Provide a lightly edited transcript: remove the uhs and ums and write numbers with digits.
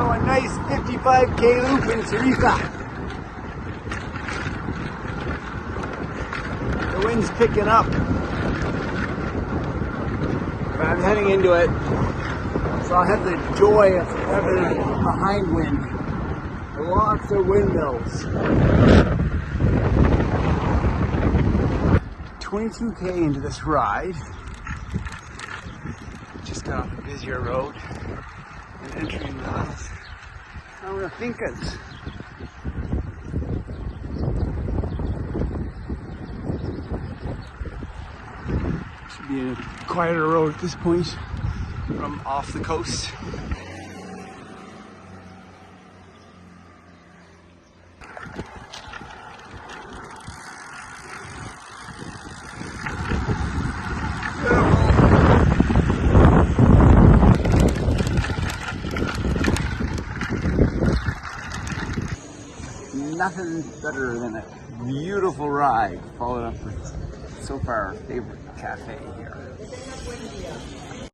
So a nice 55K loop in Tarifa. The wind's picking up. But I'm heading into it. So I'll have the joy of having behind wind. Lots of windmills. 22K into this ride. Just got off a busier road and entering the Fincas. Should be a quieter road at this point from off the coast. Nothing better than a beautiful ride followed up with so far our favorite cafe here.